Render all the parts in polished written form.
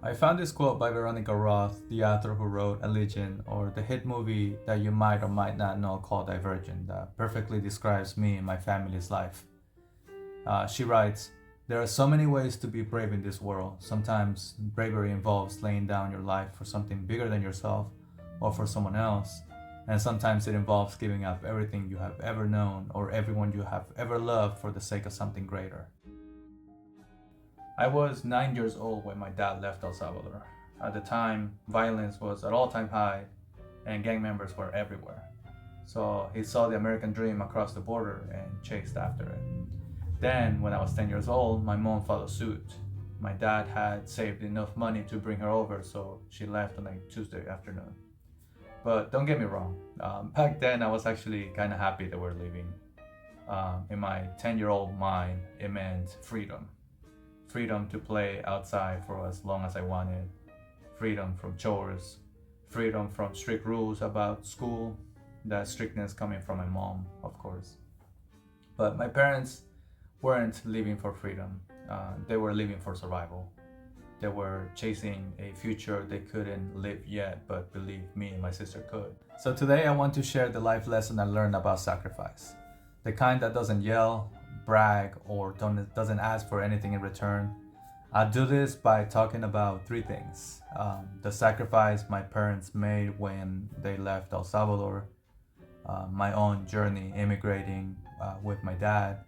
I found this quote by Veronica Roth, the author who wrote Allegiant, or the hit movie that you might or might not know called Divergent, that perfectly describes me and my family's life. She writes, "There are so many ways to be brave in this world. Sometimes bravery involves laying down your life for something bigger than yourself or for someone else. And sometimes it involves giving up everything you have ever known or everyone you have ever loved for the sake of something greater." I was 9 years old when my dad left El Salvador. At the time, violence was at all-time high and gang members were everywhere. So he saw the American dream across the border and chased after it. Then, when I was 10 years old, my mom followed suit. My dad had saved enough money to bring her over, so she left on a Tuesday afternoon. But don't get me wrong, back then I was actually kind of happy that we're leaving. In my 10-year-old mind, it meant freedom. Freedom to play outside for as long as I wanted, freedom from chores, freedom from strict rules about school, that strictness coming from my mom, of course. But my parents weren't living for freedom, they were living for survival. They were chasing a future they couldn't live yet, but believe me and my sister could. So today I want to share the life lesson I learned about sacrifice. The kind that doesn't yell, brag, or doesn't ask for anything in return. I do this by talking about three things. The sacrifice my parents made when they left El Salvador, my own journey immigrating with my dad,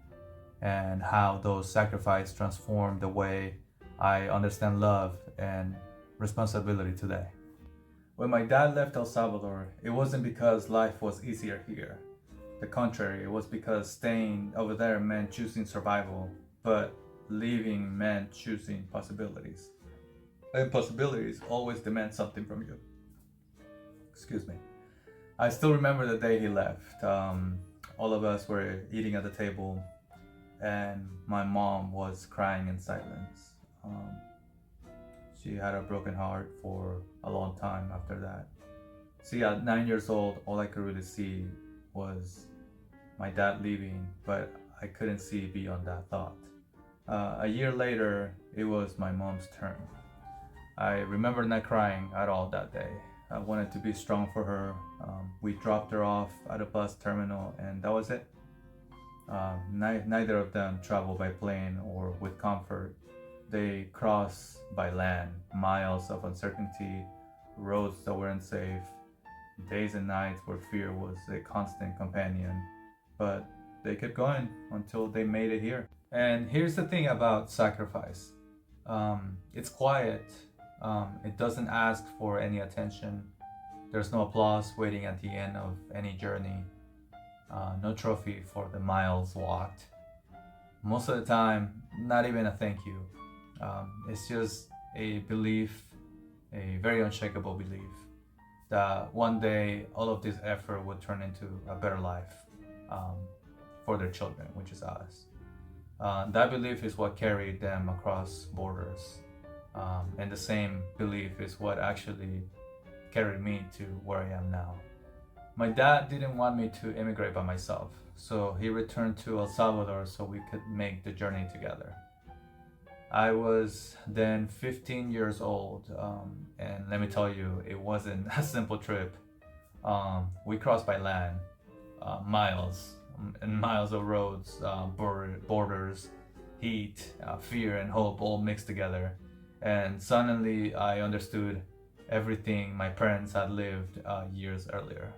and how those sacrifices transformed the way I understand love and responsibility today. When my dad left El Salvador, it wasn't because life was easier here. The contrary, it was because staying over there meant choosing survival, but leaving meant choosing possibilities. And possibilities always demand something from you. Excuse me. I still remember the day he left. All of us were eating at the table, and my mom was crying in silence. She had a broken heart for a long time after that. See, at 9 years old, all I could really see was my dad leaving, but I couldn't see beyond that thought. A year later, it was my mom's turn. I remember not crying at all that day. I wanted to be strong for her. We dropped her off at a bus terminal, and that was it. Neither of them traveled by plane or with comfort. They crossed by land, miles of uncertainty, roads that were unsafe, days and nights where fear was a constant companion. But they kept going until they made it here. And here's the thing about sacrifice, it's quiet, it doesn't ask for any attention. There's no applause waiting at the end of any journey, no trophy for the miles walked. Most of the time, not even a thank you. It's just a belief, a very unshakable belief, that one day all of this effort would turn into a better life um, for their children, which is us. That belief is what carried them across borders. And the same belief is what actually carried me to where I am now. My dad didn't want me to immigrate by myself, so he returned to El Salvador so we could make the journey together. I was then 15 years old, and let me tell you, it wasn't a simple trip. We crossed by land, miles and miles of roads, borders, heat, fear, and hope all mixed together. And suddenly I understood everything my parents had lived years earlier.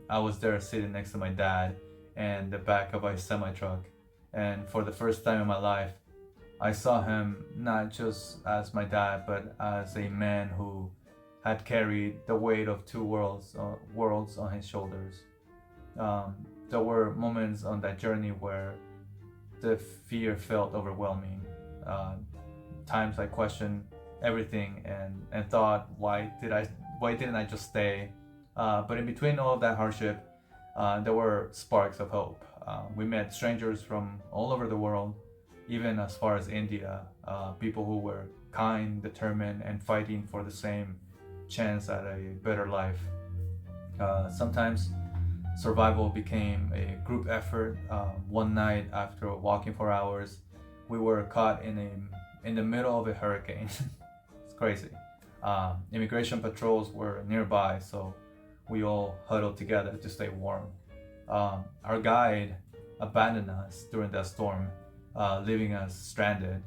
I was there sitting next to my dad in the back of a semi truck, and for the first time in my life, I saw him not just as my dad, but as a man who had carried the weight of two worlds on his shoulders. There were moments on that journey where the fear felt overwhelming. Times I questioned everything and thought, why didn't I just stay? But in between all of that hardship, there were sparks of hope. We met strangers from all over the world, even as far as India, people who were kind, determined, and fighting for the same chance at a better life. Sometimes survival became a group effort. One night, after walking for hours, we were caught in the middle of a hurricane. It's crazy. Immigration patrols were nearby, so we all huddled together to stay warm. Our guide abandoned us during that storm, leaving us stranded.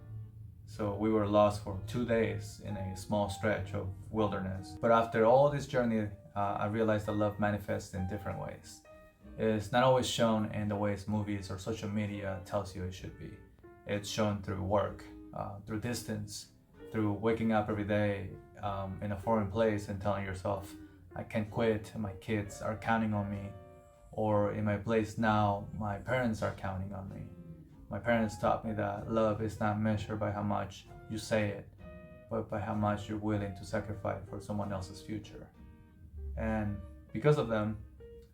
So we were lost for 2 days in a small stretch of wilderness. But after all this journey, I realized that love manifests in different ways. It's not always shown in the ways movies or social media tells you it should be. It's shown through work, through distance, through waking up every day in a foreign place and telling yourself, I can't quit, my kids are counting on me. Or in my place now, my parents are counting on me. My parents taught me that love is not measured by how much you say it, but by how much you're willing to sacrifice for someone else's future. And because of them,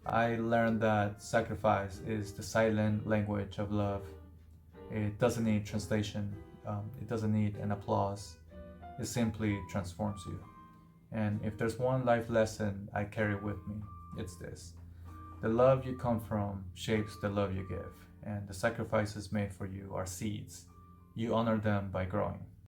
I learned that sacrifice is the silent language of love. It doesn't need translation, it doesn't need an applause. It simply transforms you. And if there's one life lesson I carry with me, it's this. The love you come from shapes the love you give, and the sacrifices made for you are seeds. You honor them by growing.